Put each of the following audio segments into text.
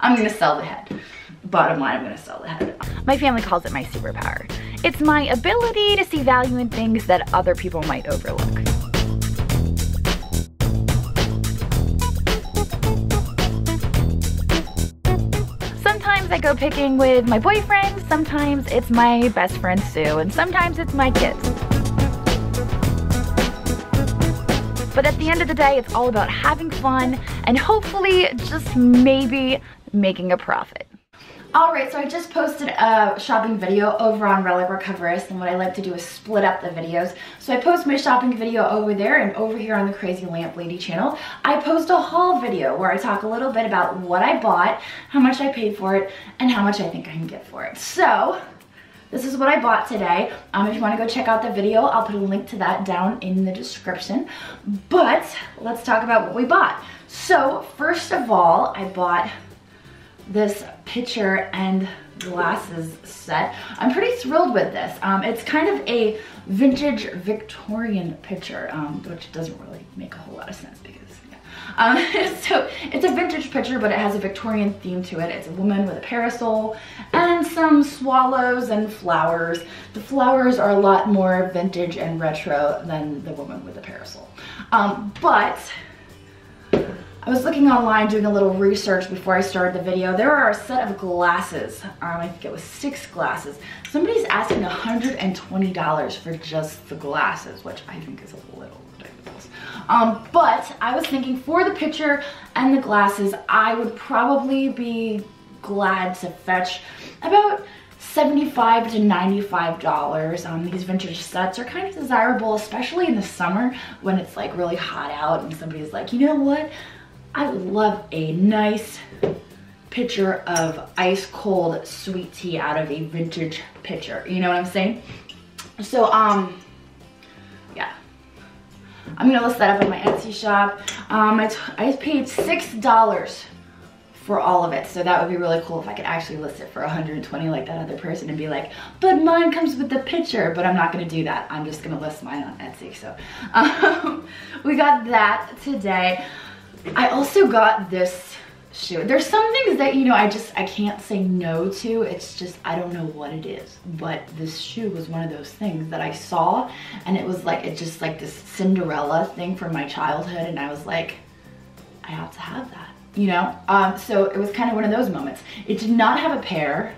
I'm gonna sell the head. Bottom line, I'm gonna sell the head. My family calls it my superpower. It's my ability to see value in things that other people might overlook. Sometimes I go picking with my boyfriend, sometimes it's my best friend Sue, and sometimes it's my kids. But at the end of the day, it's all about having fun and hopefully just maybe making a profit. Alright, so I just posted a shopping video over on Relic Recoverist, and what I like to do is split up the videos. So I post my shopping video over there, and over here on the Crazy Lamp Lady channel, I post a haul video where I talk a little bit about what I bought, how much I paid for it, and how much I think I can get for it. So, this is what I bought today. If you want to go check out the video, I'll put a link to that down in the description. But, let's talk about what we bought. So, first of all, I bought this pitcher and glasses set. I'm pretty thrilled with this. It's kind of a vintage Victorian pitcher, which doesn't really make a whole lot of sense because, yeah. So it's a vintage pitcher, but it has a Victorian theme to it. It's a woman with a parasol and some swallows and flowers. The flowers are a lot more vintage and retro than the woman with the parasol. But I was looking online doing a little research before I started the video. There are a set of glasses. I think it was 6 glasses. Somebody's asking $120 for just the glasses, which I think is a little ridiculous. But I was thinking for the pitcher and the glasses, I would probably be glad to fetch about $75 to $95. These vintage sets are kind of desirable, especially in the summer when it's like really hot out and somebody's like, you know what? I would love a nice pitcher of ice cold sweet tea out of a vintage pitcher. You know what I'm saying? So, yeah. I'm gonna list that up on my Etsy shop. I paid $6 for all of it, so that would be really cool if I could actually list it for $120 like that other person and be like, but mine comes with the pitcher. But I'm not gonna do that. I'm just gonna list mine on Etsy. So we got that today. I also got this shoe. There's some things that, you know, I can't say no to. It's just, I don't know what it is. But this shoe was one of those things that I saw, and it was like, it's just like this Cinderella thing from my childhood, and I was like, I have to have that, you know? So it was kind of one of those moments. It did not have a pair,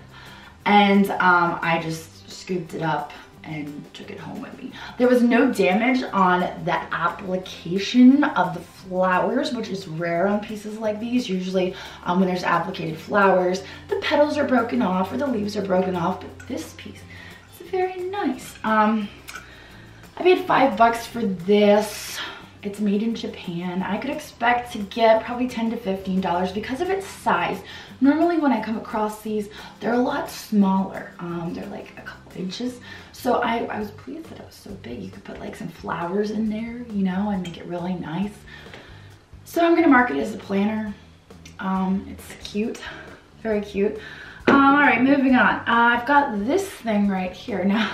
and I just scooped it up and took it home with me. There was no damage on the application of the flowers, which is rare on pieces like these. Usually when there's applicated flowers, the petals are broken off or the leaves are broken off, but this piece is very nice. I paid $5 for this. It's made in Japan. I could expect to get probably $10 to $15 because of its size. Normally when I come across these, they're a lot smaller. They're like a couple inches. So I was pleased that it was so big. You could put like some flowers in there, you know, and make it really nice. So I'm gonna mark it as a planner. It's cute, very cute. All right, moving on. I've got this thing right here. Now,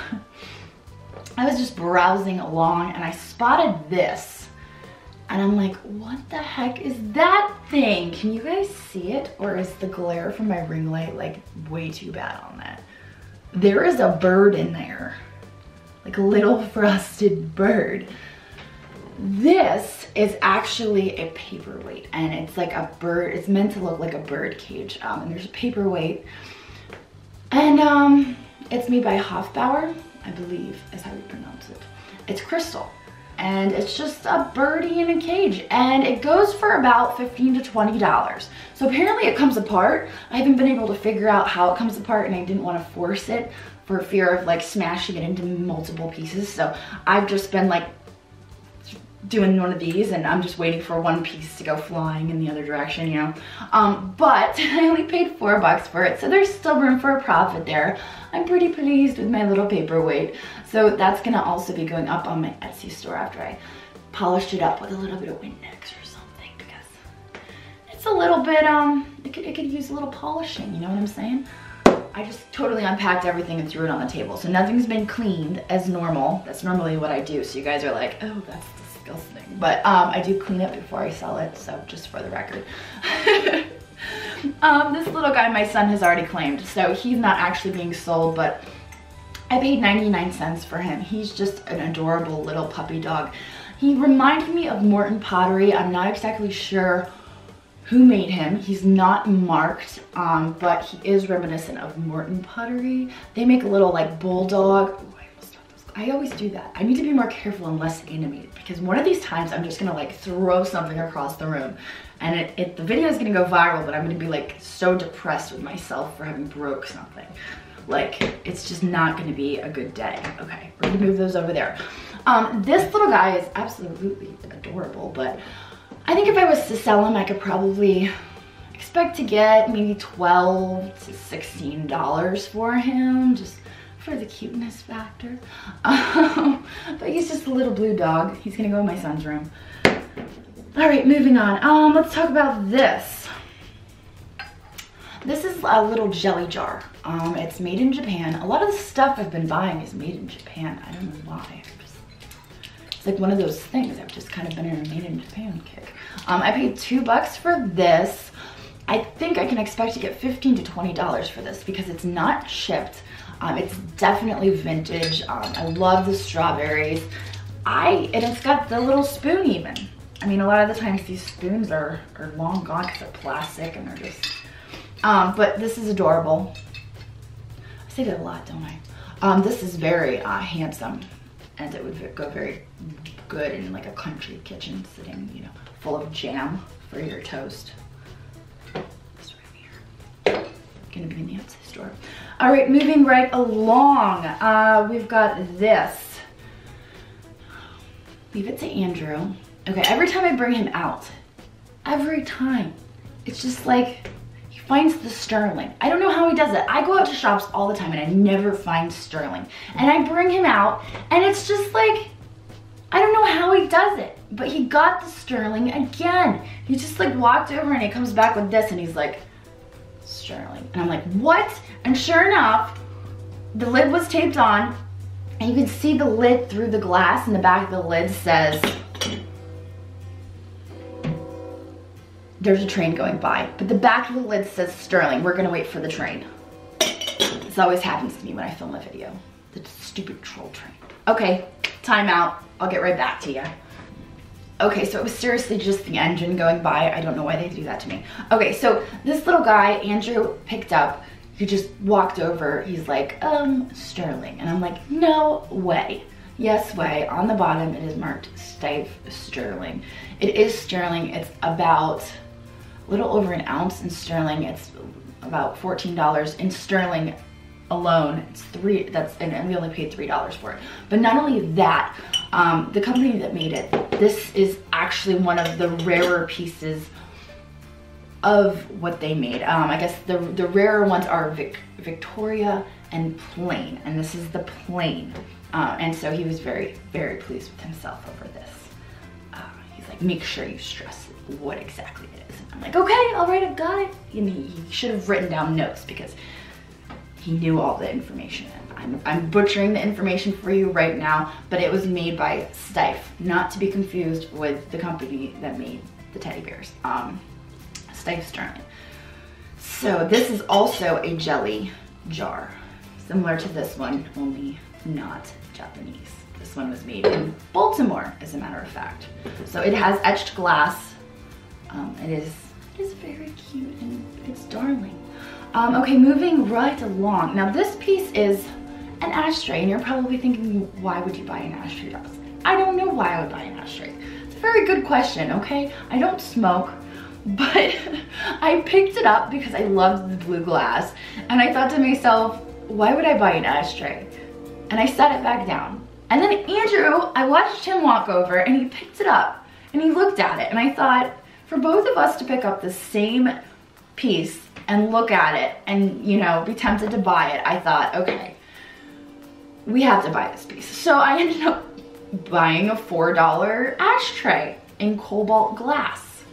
I was just browsing along and I spotted this. And I'm like, what the heck is that thing? Can you guys see it? Or is the glare from my ring light like way too bad on that? There is a bird in there, like a little frosted bird. This is actually a paperweight, and it's like a bird. It's meant to look like a bird cage. And there's a paperweight, and it's made by Hofbauer, I believe is how you pronounce it. It's crystal. And it's just a birdie in a cage, and it goes for about $15 to $20. So apparently it comes apart. I haven't been able to figure out how it comes apart, and I didn't want to force it for fear of like smashing it into multiple pieces. So I've just been like doing one of these, and I'm just waiting for one piece to go flying in the other direction, you know. But I only paid $4 for it, so there's still room for a profit there. I'm pretty pleased with my little paperweight. So that's gonna also be going up on my Etsy store after I polished it up with a little bit of Windex or something, because it's a little bit, it could use a little polishing, you know what I'm saying? I just totally unpacked everything and threw it on the table. So nothing's been cleaned as normal. That's normally what I do. So you guys are like, oh, that's disgusting. But I do clean it before I sell it, so just for the record. This little guy my son has already claimed, so he's not actually being sold, but I paid 99 cents for him. He's just an adorable little puppy dog. He reminded me of Morton Pottery. I'm not exactly sure who made him. He's not marked, but he is reminiscent of Morton Pottery. They make a little like bulldog. Ooh, I always do that. I need to be more careful and less animated, because one of these times I'm just gonna like throw something across the room, and the video is gonna go viral, but I'm gonna be like so depressed with myself for having broke something. Like, it's just not gonna be a good day. Okay, we're gonna move those over there. This little guy is absolutely adorable, but I think if I was to sell him, I could probably expect to get maybe $12 to $16 for him, just for the cuteness factor. But he's just a little blue dog. He's gonna go in my son's room. All right, moving on. Let's talk about this. This is a little jelly jar. It's made in Japan. A lot of the stuff I've been buying is made in Japan. I don't know why. It's like one of those things. I've just kind of been in a made in Japan kick. I paid $2 for this. I think I can expect to get $15 to $20 for this because it's not shipped. It's definitely vintage. I love the strawberries. And it's got the little spoon even. I mean, a lot of the times these spoons are long gone because they're plastic and they're just, but this is adorable. I say that a lot, don't I? This is very handsome, and it would go very good in like a country kitchen sitting, you know, full of jam for your toast. It's right here. Gonna be in the Etsy store. All right, moving right along. We've got this. Leave it to Andrew. Okay, every time I bring him out, every time, it's just like, he finds the sterling. I don't know how he does it. I go out to shops all the time and I never find sterling. And I bring him out and it's just like, I don't know how he does it, but he got the sterling again. He just like walked over and he comes back with this and he's like, sterling. And I'm like, what? And sure enough, the lid was taped on and you can see the lid through the glass, and the back of the lid says, there's a train going by, but the back of the lid says sterling. We're gonna wait for the train. This always happens to me when I film a video. The stupid troll train. Okay, time out. I'll get right back to you. Okay, so it was seriously just the engine going by. I don't know why they do that to me. Okay, so this little guy, Andrew picked up, he just walked over. He's like, sterling. And I'm like, no way. Yes way. On the bottom, it is marked Steiff sterling. It is sterling. It's about a little over an ounce in sterling. It's about $14 in sterling alone. It's and we only paid $3 for it. But not only that, the company that made it, this is actually one of the rarer pieces of what they made. I guess the rarer ones are Victoria and plain, and this is the plain. And so he was very, very pleased with himself over this. He's like, make sure you stress what exactly it is. And I'm like, okay, all right, I've got it. And he should have written down notes because he knew all the information. I'm butchering the information for you right now, but it was made by Steiff, not to be confused with the company that made the teddy bears. Steiff sterling. So this is also a jelly jar, similar to this one, only not Japanese. This one was made in Baltimore, as a matter of fact. So it has etched glass. It is very cute and it's darling. Okay, moving right along. Now this piece is an ashtray, and you're probably thinking, why would you buy an ashtray? I don't know why I would buy an ashtray. It's a very good question, okay? I don't smoke, but I picked it up because I loved the blue glass, and I thought to myself, why would I buy an ashtray? And I set it back down. And then Andrew, I watched him walk over and he picked it up and he looked at it, and I thought, for both of us to pick up the same piece and look at it and, you know, be tempted to buy it, I thought, okay, we have to buy this piece. So I ended up buying a $4 ashtray in cobalt glass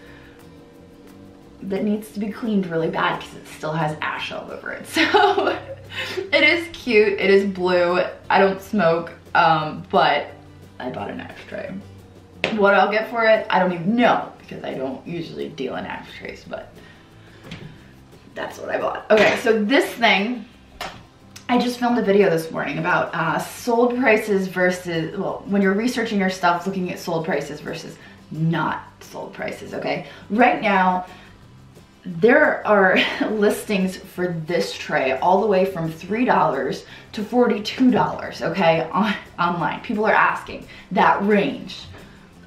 that needs to be cleaned really bad because it still has ash all over it. So it is cute, it is blue. I don't smoke, but I bought an ashtray. What I'll get for it, I don't even know because I don't usually deal in ashtrays, but that's what I bought. Okay, so this thing, I just filmed a video this morning about sold prices versus, well, when you're researching your stuff, looking at sold prices versus not sold prices, okay? Right now, there are listings for this tray all the way from $3 to $42, okay, online. People are asking that range.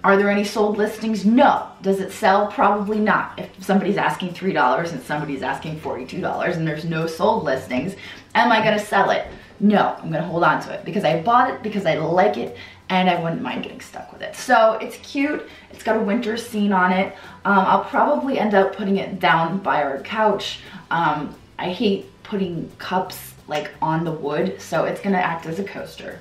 Are there any sold listings? No. Does it sell? Probably not. If somebody's asking $3 and somebody's asking $42 and there's no sold listings, am I gonna sell it? No, I'm gonna hold on to it because I bought it, because I like it, and I wouldn't mind getting stuck with it. So it's cute. It's got a winter scene on it. I'll probably end up putting it down by our couch. I hate putting cups like on the wood, so it's gonna act as a coaster,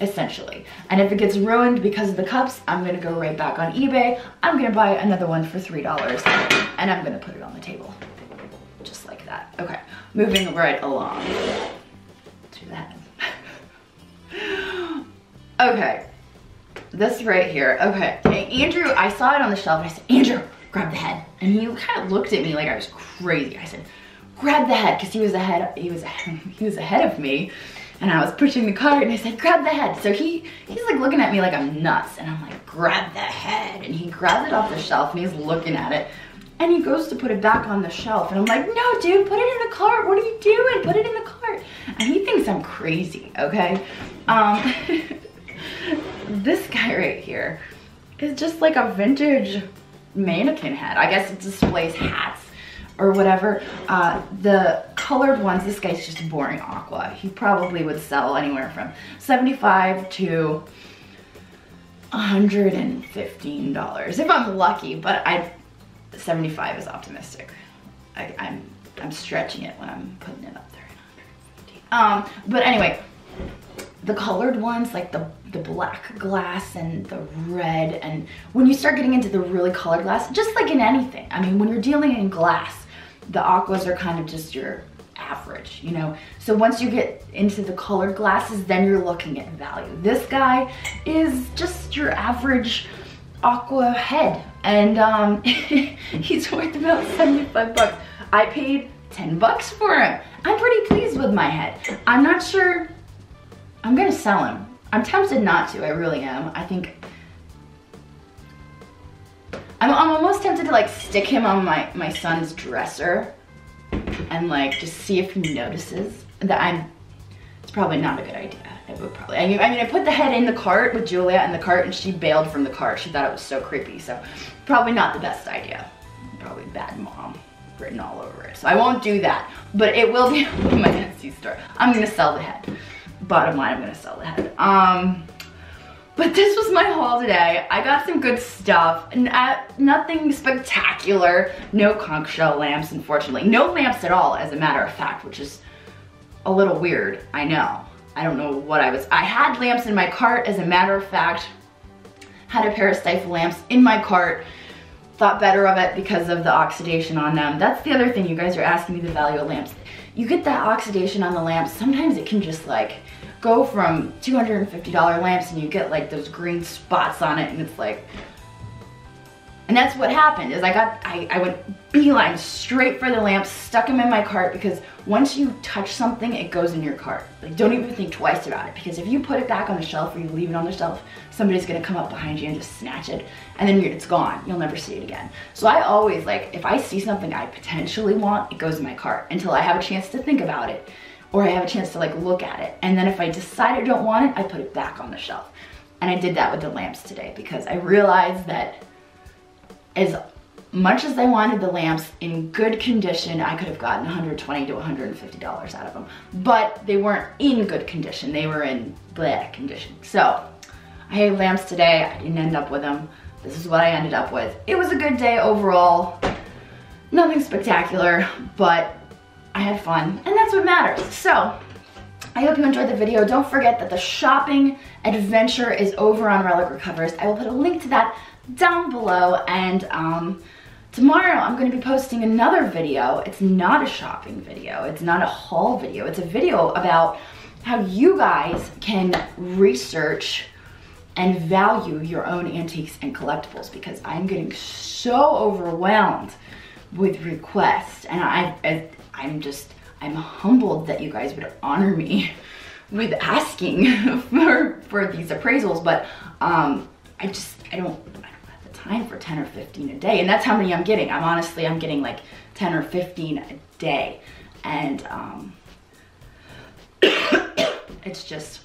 essentially. And if it gets ruined because of the cups, I'm gonna go right back on eBay. I'm gonna buy another one for $3 and I'm gonna put it on the table. Just like that. Okay, moving right along to the head. Okay, this right here. Okay, Andrew, I saw it on the shelf and I said, Andrew, grab the head. And he kind of looked at me like I was crazy. I said, grab the head, because he was ahead of me. And I was pushing the cart and I said, grab the head. So he's like looking at me like I'm nuts. And I'm like, grab the head. And he grabs it off the shelf and he's looking at it. And he goes to put it back on the shelf. And I'm like, no, dude, put it in the cart. What are you doing? Put it in the cart. And he thinks I'm crazy, okay? This guy right here is just like a vintage mannequin head. I guess it displays hats or whatever. The colored ones, this guy's just boring aqua. He probably would sell anywhere from $75 to $115 if I'm lucky, but 75 is optimistic. I'm stretching it when I'm putting it up there at 150. But anyway, the colored ones, like the black glass and the red, and when you start getting into the really colored glass, just like in anything, I mean, when you're dealing in glass, the aquas are kind of just your average, you know? So once you get into the colored glasses, then you're looking at value. This guy is just your average aqua head, and he's worth about 75 bucks. I paid 10 bucks for him. I'm pretty pleased with my head. I'm not sure I'm gonna sell him. I'm tempted not to, I really am. I think, I'm almost tempted to like stick him on my son's dresser and like just see if he notices that it's probably not a good idea. It would probably, I mean, I put the head in the cart with Julia in the cart and she bailed from the cart. She thought it was so creepy, so probably not the best idea. Probably bad mom written all over it. So I won't do that, but it will be in my Etsy store. I'm gonna sell the head. Bottom line, I'm gonna sell the head. But this was my haul today. I got some good stuff, and nothing spectacular. No conch shell lamps, unfortunately. No lamps at all, as a matter of fact, which is a little weird, I know. I don't know what I had lamps in my cart, as a matter of fact. Had a pair of stifle lamps in my cart. Thought better of it because of the oxidation on them. That's the other thing, you guys are asking me the value of lamps. You get that oxidation on the lamps, sometimes it can just like go from $250 lamps and you get like those green spots on it, and it's like, and that's what happened is I went beeline straight for the lamps, stuck them in my cart, because once you touch something, it goes in your cart. Like, don't even think twice about it, because if you put it back on the shelf or you leave it on the shelf, somebody's gonna come up behind you and just snatch it, and then it's gone. You'll never see it again. So I always, like, if I see something I potentially want, it goes in my cart until I have a chance to think about it, or I have a chance to like look at it. And then if I decide I don't want it, I put it back on the shelf. And I did that with the lamps today, because I realized that as much as I wanted the lamps in good condition, I could have gotten $120 to $150 out of them. But they weren't in good condition. They were in bad condition. So I had lamps today. I didn't end up with them. This is what I ended up with. It was a good day overall. Nothing spectacular, but I had fun, and that's what matters. So I hope you enjoyed the video. Don't forget that the shopping adventure is over on Relic Recovers. I will put a link to that down below, and tomorrow I'm going to be posting another video. It's not a shopping video. It's not a haul video. It's a video about how you guys can research and value your own antiques and collectibles, because I'm getting so overwhelmed with requests, and I'm humbled that you guys would honor me with asking for these appraisals, but I don't have the time for 10 or 15 a day, and that's how many I'm getting. I'm getting like 10 or 15 a day, and it's just,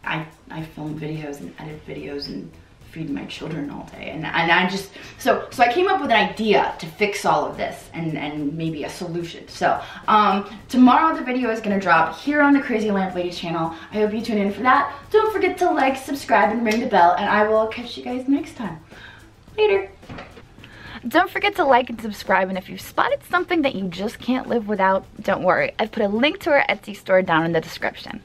I film videos and edit videos and feed my children all day, and I just, so I came up with an idea to fix all of this, and maybe a solution. So tomorrow the video is gonna drop here on the Crazy Lamp Lady channel. I hope you tune in for that. Don't forget to like, subscribe, and ring the bell, and I will catch you guys next time. Later. Don't forget to like and subscribe, and if you've spotted something that you just can't live without, don't worry. I've put a link to our Etsy store down in the description.